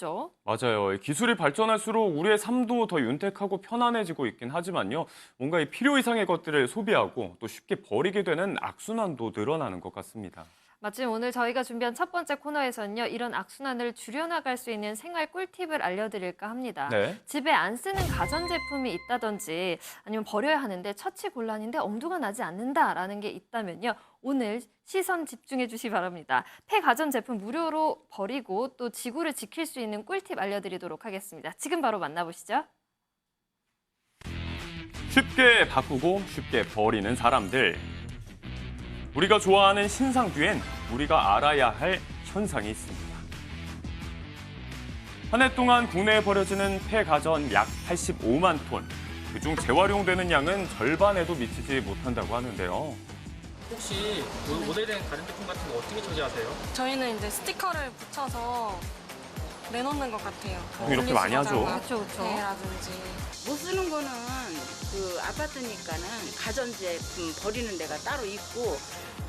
쉽죠. 맞아요. 기술이 발전할수록 우리의 삶도 더 윤택하고 편안해지고 있긴 하지만요. 뭔가 이 필요 이상의 것들을 소비하고 또 쉽게 버리게 되는 악순환도 늘어나는 것 같습니다. 마침 오늘 저희가 준비한 첫 번째 코너에서는요. 이런 악순환을 줄여나갈 수 있는 생활 꿀팁을 알려드릴까 합니다. 네. 집에 안 쓰는 가전제품이 있다든지 아니면 버려야 하는데 처치곤란인데 엄두가 나지 않는다라는 게 있다면요. 오늘 시선 집중해 주시기 바랍니다. 폐가전제품 무료로 버리고 또 지구를 지킬 수 있는 꿀팁 알려드리도록 하겠습니다. 지금 바로 만나보시죠. 쉽게 바꾸고 쉽게 버리는 사람들. 우리가 좋아하는 신상 뒤엔 우리가 알아야 할 현상이 있습니다. 한 해 동안 국내에 버려지는 폐가전 약 85만 톤. 그중 재활용되는 양은 절반에도 미치지 못한다고 하는데요. 혹시 오래된 가전제품 같은 거 어떻게 처리하세요? 저희는 이제 스티커를 붙여서 내놓는 것 같아요. 이렇게 많이 하죠. 그렇죠, 그렇죠. 라든지. 못 쓰는 거는 그 아파트니까는 가전제품 버리는 데가 따로 있고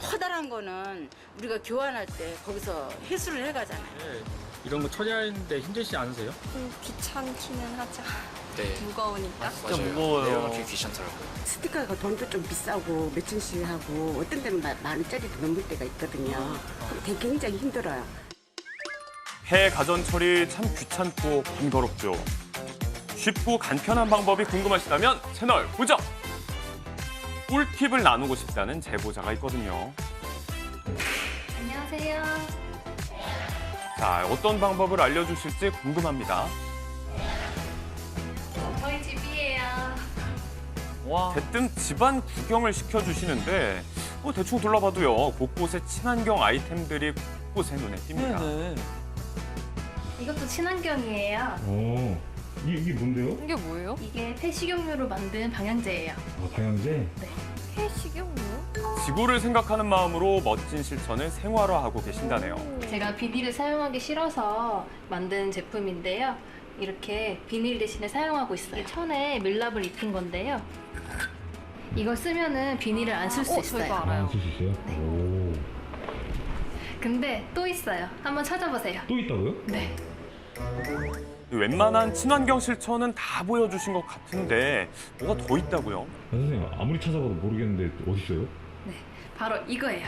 커다란 거는 우리가 교환할 때 거기서 회수를 해가잖아요. 네. 이런 거 처리하는데 힘들지 않으세요? 좀 귀찮기는 하죠. 네. 무거우니까. 진짜 무거워요. 내려놓기 귀찮더라고요. 스티커가 돈도 좀 비싸고 몇천씩 하고 어떤 데는 만 원짜리도 넘을 때가 있거든요. 되게 굉장히 힘들어요. 폐가전 처리 참 귀찮고 번거롭죠. 쉽고 간편한 방법이 궁금하시다면 채널 고정! 꿀팁을 나누고 싶다는 제보자가 있거든요. 안녕하세요. 자, 어떤 방법을 알려주실지 궁금합니다. 저희 집이에요. 와. 대뜸 집안 구경을 시켜주시는데 대충 둘러봐도요. 곳곳에 친환경 아이템들이 곳곳에 눈에 띕니다. 네네. 이것도 친환경이에요. 오, 이게 뭔데요? 이게 뭐예요? 이게 폐식용유로 만든 방향제예요. 방향제? 폐식용유? 지구를 생각하는 마음으로 멋진 실천을 생활화하고 계신다네요. 제가 비닐을 사용하기 싫어서 만든 제품인데요. 이렇게 비닐 대신에 사용하고 있어요. 천에 밀랍을 입힌 건데요. 이걸 쓰면은 비닐을 안 쓸 수 저희도 있어요. 알아요. 쓸 수 있어요? 네. 오, 근데 또 있어요. 한번 찾아보세요. 또 있다고요? 네. 웬만한 친환경 실천은 다 보여주신 것 같은데 뭐가 더 있다고요? 선생님, 아무리 찾아봐도 모르겠는데 어디 있어요? 네. 바로 이거예요.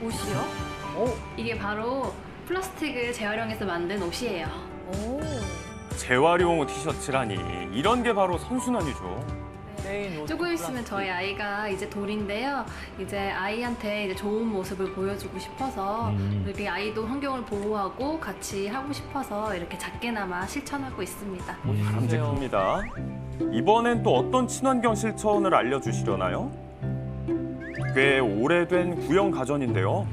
옷이요? 이게 바로 플라스틱을 재활용해서 만든 옷이에요. 오. 재활용 티셔츠라니 이런 게 바로 선순환이죠. 조금 있으면 저희 아이가 이제 돌인데요. 이제 아이한테 이제 좋은 모습을 보여주고 싶어서 이렇게 아이도 환경을 보호하고 같이 하고 싶어서 이렇게 작게나마 실천하고 있습니다. 바람직합니다. 이번엔 또 어떤 친환경 실천을 알려주시려나요? 꽤 오래된 구형 가전인데요.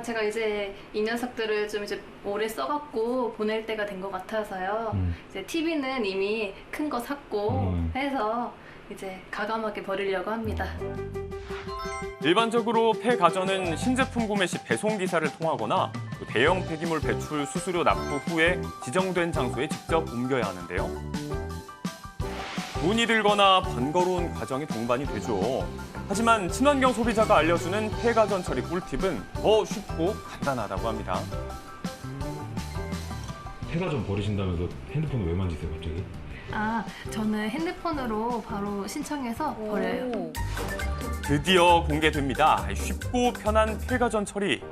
제가 이제 이 녀석들을 좀 이제 오래 써갖고 보낼 때가 된 것 같아서요. 이제 TV는 이미 큰 거 샀고 해서 이제 가감하게 버리려고 합니다. 일반적으로 폐가전은 신제품 구매 시 배송기사를 통하거나 또 대형 폐기물 배출 수수료 납부 후에 지정된 장소에 직접 옮겨야 하는데요. 돈이 들거나 번거로운 과정이 동반이 되죠. 하지만 친환경 소비자가 알려주는 폐가전 처리 꿀팁은 더 쉽고 간단하다고 합니다. 폐가전 버리신다면서 핸드폰을 왜 만지세요, 갑자기? 저는 핸드폰으로 바로 신청해서 버려요. 드디어 공개됩니다. 쉽고 편한 폐가전 처리.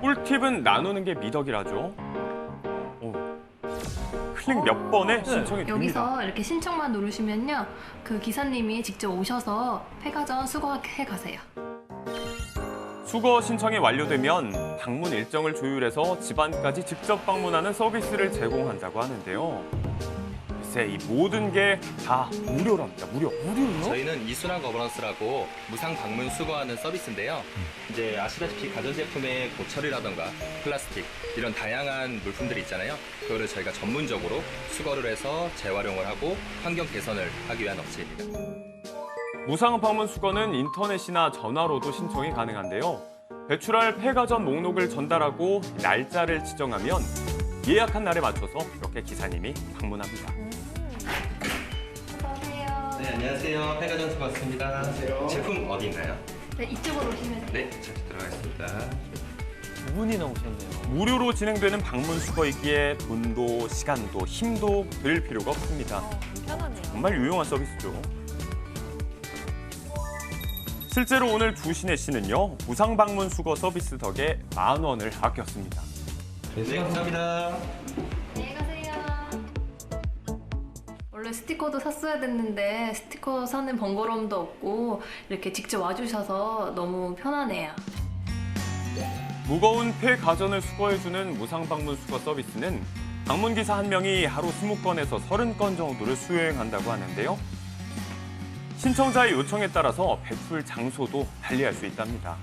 꿀팁은 나누는 게 미덕이라죠. 클릭 몇 번에 신청이 됩니다. 여기서 이렇게 신청만 누르시면요. 그 기사님이 직접 오셔서 폐가전 수거해 가세요. 수거 신청이 완료되면 방문 일정을 조율해서 집안까지 직접 방문하는 서비스를 제공한다고 하는데요. 글쎄, 이 모든 게 다 무료랍니다. 무료요? 저희는 이순환 거버넌스라고 무상 방문 수거하는 서비스인데요. 이제 아시다시피 가전제품의 고철이라던가 플라스틱 이런 다양한 물품들이 있잖아요. 그거를 저희가 전문적으로 수거를 해서 재활용을 하고 환경 개선을 하기 위한 업체입니다. 무상 방문 수거는 인터넷이나 전화로도 신청이 가능한데요. 배출할 폐가전 목록을 전달하고 날짜를 지정하면 예약한 날에 맞춰서 이렇게 기사님이 방문합니다. 어서오세요. 네, 안녕하세요. 폐가전 수고하셨습니다. 안녕하세요. 제품 어디 있나요? 네, 이쪽으로 오시면 돼요. 네, 잠시 들어가겠습니다. 두 분이나 오셨네요. 무료로 진행되는 방문 수거이기에 돈도 시간도 힘도 들일 필요가 없습니다. 편하네요. 정말 유용한 서비스죠. 실제로 오늘 두신혜 씨는요, 무상 방문 수거 서비스 덕에 10,000원을 아꼈습니다. 네, 감사합니다. 안녕히 가세요. 원래 스티커도 샀어야 됐는데 스티커 사는 번거로움도 없고 이렇게 직접 와주셔서 너무 편하네요. 무거운 폐가전을 수거해주는 무상 방문 수거 서비스는 방문기사 한 명이 하루 20건에서 30건 정도를 수행한다고 하는데요. 신청자의 요청에 따라서 배출 장소도 달리할 수 있답니다.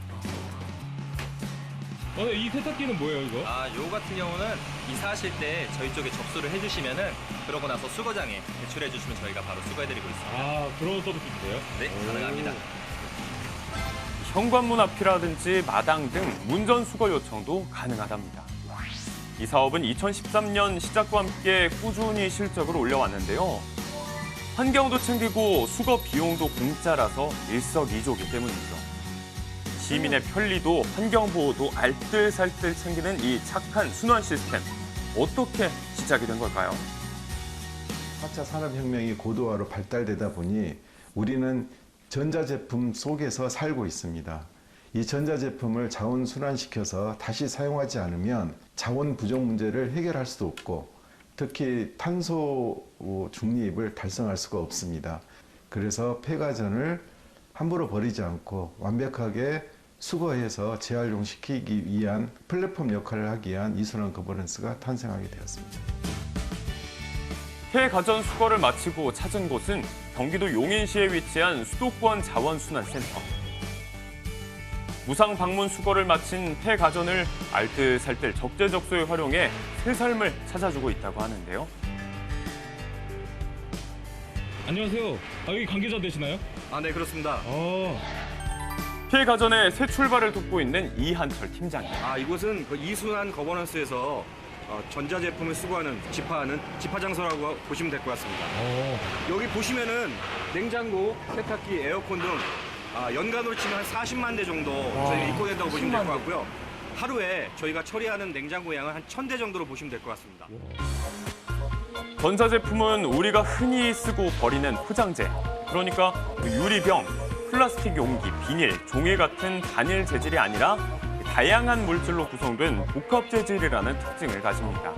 이 세탁기는 뭐예요, 이거? 요 같은 경우는 이사하실 때 저희 쪽에 접수를 해주시면은 그러고 나서 수거장에 배출해 주시면 저희가 바로 수거해드리고 있습니다. 그런 서비스인데요? 네, 가능합니다. 현관문 앞이라든지 마당 등 문전 수거 요청도 가능하답니다. 이 사업은 2013년 시작과 함께 꾸준히 실적을 올려왔는데요. 환경도 챙기고 수거 비용도 공짜라서 일석이조이기 때문이죠. 시민의 편리도 환경보호도 알뜰살뜰 챙기는 이 착한 순환 시스템, 어떻게 시작이 된 걸까요? 4차 산업혁명이 고도화로 발달되다 보니 우리는 전자제품 속에서 살고 있습니다. 이 전자제품을 자원 순환시켜서 다시 사용하지 않으면 자원 부족 문제를 해결할 수도 없고 특히 탄소 중립을 달성할 수가 없습니다. 그래서 폐가전을 함부로 버리지 않고 완벽하게 수거해서 재활용시키기 위한 플랫폼 역할을 하기 위한 이순환 거버넌스가 탄생하게 되었습니다. 폐가전 수거를 마치고 찾은 곳은 경기도 용인시에 위치한 수도권 자원순환센터. 무상 방문 수거를 마친 폐가전을 알뜰살뜰 적재적소에 활용해 새 삶을 찾아주고 있다고 하는데요. 안녕하세요. 여기 관계자 되시나요? 네, 그렇습니다. 폐가전의 새 출발을 돕고 있는 이한철 팀장님. 이곳은 그 이순환 거버넌스에서 전자제품을 수거하는 집하하는 집하장소라고 보시면 될 것 같습니다. 여기 보시면은 냉장고, 세탁기, 에어컨 등 연간으로 치면 한 40만 대 정도 저희가 입고된다고 보시면 될 것 같고요. 하루에 저희가 처리하는 냉장고 양은 한 1,000대 정도로 보시면 될 것 같습니다. 전자제품은 우리가 흔히 쓰고 버리는 포장재, 그러니까 유리병, 플라스틱 용기, 비닐, 종이 같은 단일 재질이 아니라 다양한 물질로 구성된 복합 재질이라는 특징을 가집니다.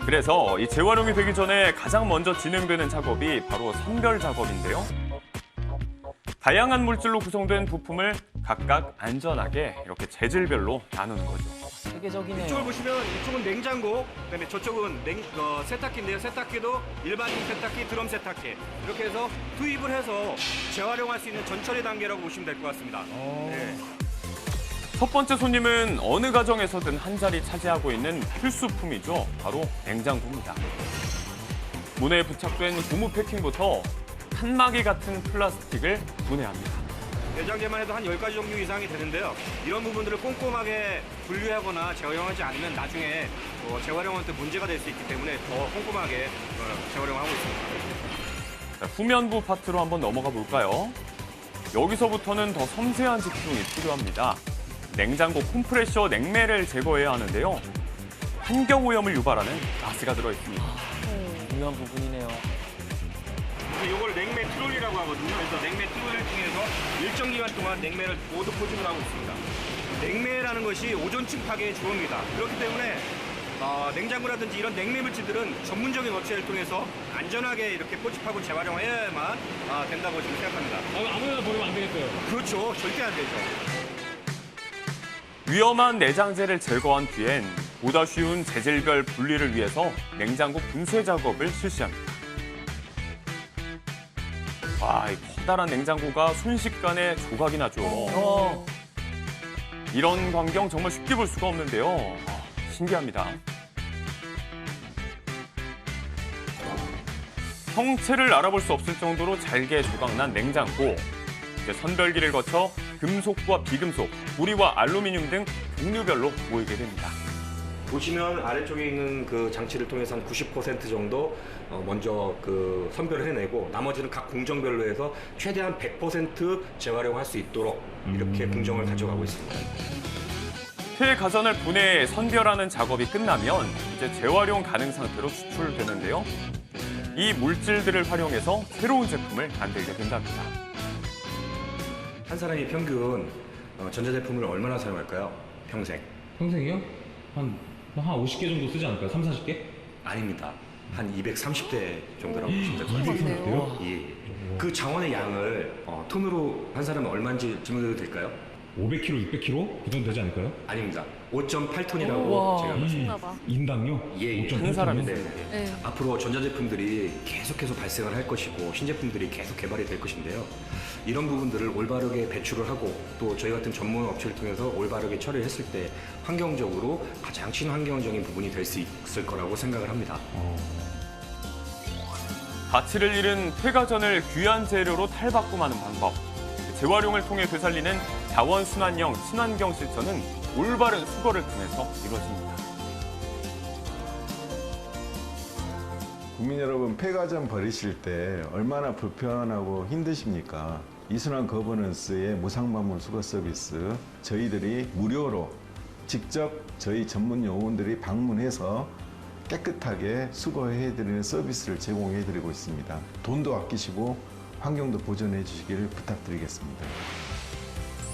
그래서 이 재활용이 되기 전에 가장 먼저 진행되는 작업이 바로 선별 작업인데요. 다양한 물질로 구성된 부품을 각각 안전하게 이렇게 재질별로 나누는 거죠. 세계적이네요. 이쪽을 보시면 이쪽은 냉장고, 그다음에 저쪽은 세탁기인데요. 세탁기도 일반인 세탁기, 드럼 세탁기 이렇게 해서 투입을 해서 재활용할 수 있는 전처리 단계라고 보시면 될 것 같습니다. 네. 첫 번째 손님은 어느 가정에서든 한 자리 차지하고 있는 필수품이죠. 바로 냉장고입니다. 문에 부착된 고무 패킹부터 칸막이 같은 플라스틱을 분해합니다. 내장재만 해도 한 10가지 종류 이상이 되는데요. 이런 부분들을 꼼꼼하게 분류하거나 재활용하지 않으면 나중에 재활용할 때 문제가 될 수 있기 때문에 더 꼼꼼하게 재활용하고 있습니다. 자, 후면부 파트로 한번 넘어가 볼까요? 여기서부터는 더 섬세한 집중이 필요합니다. 냉장고 콤프레셔 냉매를 제거해야 하는데요. 환경오염을 유발하는 가스가 들어있습니다. 중요한 부분이네요. 이걸 냉매 트롤이라고 하거든요. 그래서 냉매 트롤을 통해서 일정 기간 동안 냉매를 모두 포집을 하고 있습니다. 냉매라는 것이 오존층 파괴의 주범입니다. 그렇기 때문에 냉장고라든지 이런 냉매 물질들은 전문적인 업체를 통해서 안전하게 이렇게 포집하고 재활용해야만 된다고 지금 생각합니다. 아무데나 버리면 안 되겠어요. 그렇죠. 절대 안 되죠. 위험한 내장재를 제거한 뒤엔 보다 쉬운 재질별 분리를 위해서 냉장고 분쇄 작업을 실시합니다. 와, 이 커다란 냉장고가 순식간에 조각이 나죠. 이런 광경 정말 쉽게 볼 수가 없는데요. 신기합니다. 형체를 알아볼 수 없을 정도로 잘게 조각난 냉장고. 이제 선별기를 거쳐 금속과 비금속, 구리와 알루미늄 등 종류별로 모이게 됩니다. 보시면 아래쪽에 있는 그 장치를 통해서 한 90% 정도 먼저 그 선별을 해내고 나머지는 각 공정별로 해서 최대한 100% 재활용할 수 있도록 이렇게 공정을 가져가고 있습니다. 폐 가전을 분해 선별하는 작업이 끝나면 이제 재활용 가능 상태로 수출되는데요. 이 물질들을 활용해서 새로운 제품을 만들게 된답니다. 한 사람이 평균 전자제품을 얼마나 사용할까요? 평생? 평생이요? 한 50개 정도 쓰지 않을까요? 3, 40개? 아닙니다. 한 230대 정도라고 보시면 될 것 같아요. 230대요? 예. 그 자원의 양을 톤으로 한 사람은 얼마인지 질문해도 될까요? 500kg, 600kg? 그 정도 되지 않을까요? 아닙니다. 5.8톤이라고 우와. 제가 말씀드립니다. 봐. 인당요? 예, 예. 한 사람이 네. 네. 앞으로 전자제품들이 계속해서 발생을 할 것이고 신제품들이 계속 개발이 될 것인데요. 이런 부분들을 올바르게 배출을 하고 또 저희 같은 전문 업체를 통해서 올바르게 처리를 했을 때 환경적으로 가장 친환경적인 부분이 될 수 있을 거라고 생각을 합니다. 가치를 잃은 폐가전을 귀한 재료로 탈바꿈하는 방법. 재활용을 통해 되살리는 자원순환형 친환경 실천은 올바른 수거를 통해서 이루어집니다. 국민 여러분, 폐가전 버리실 때 얼마나 불편하고 힘드십니까? 이순환 거버넌스의 무상방문 수거 서비스, 저희들이 무료로 직접 저희 전문 요원들이 방문해서 깨끗하게 수거해드리는 서비스를 제공해드리고 있습니다. 돈도 아끼시고 환경도 보존해 주시기를 부탁드리겠습니다.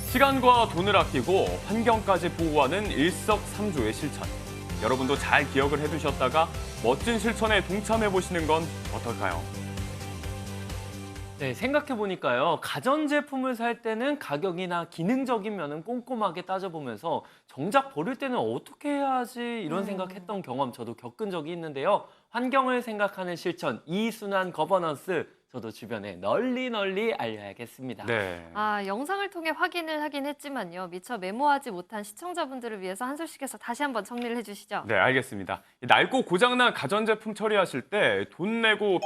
시간과 돈을 아끼고 환경까지 보호하는 일석삼조의 실천. 여러분도 잘 기억을 해두셨다가 멋진 실천에 동참해보시는 건 어떨까요? 네, 생각해보니까요. 가전제품을 살 때는 가격이나 기능적인 면은 꼼꼼하게 따져보면서 정작 버릴 때는 어떻게 해야지 이런 생각했던 경험 저도 겪은 적이 있는데요. 환경을 생각하는 실천, 이순환 거버넌스 저도 주변에 널리 알려야겠습니다. 네. 영상을 통해 확인을 하긴 했지만요. 미처 메모하지 못한 시청자분들을 위해서 한솔씨께서 다시 한번 정리를 해주시죠. 네, 알겠습니다. 낡고 고장난 가전제품 처리하실 때 돈 내고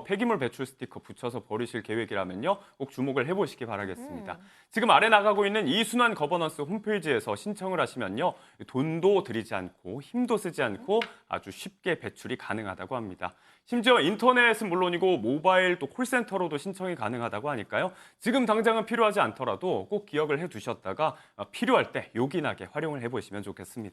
폐기물 배출 스티커 붙여서 버리실 계획이라면요. 꼭 주목을 해보시기 바라겠습니다. 지금 아래 나가고 있는 이순환 거버넌스 홈페이지에서 신청을 하시면요. 돈도 들이지 않고 힘도 쓰지 않고 아주 쉽게 배출이 가능하다고 합니다. 심지어 인터넷은 물론이고 모바일 또 콜센터로도 신청이 가능하다고 하니까요. 지금 당장은 필요하지 않더라도 꼭 기억을 해두셨다가 필요할 때 요긴하게 활용을 해보시면 좋겠습니다.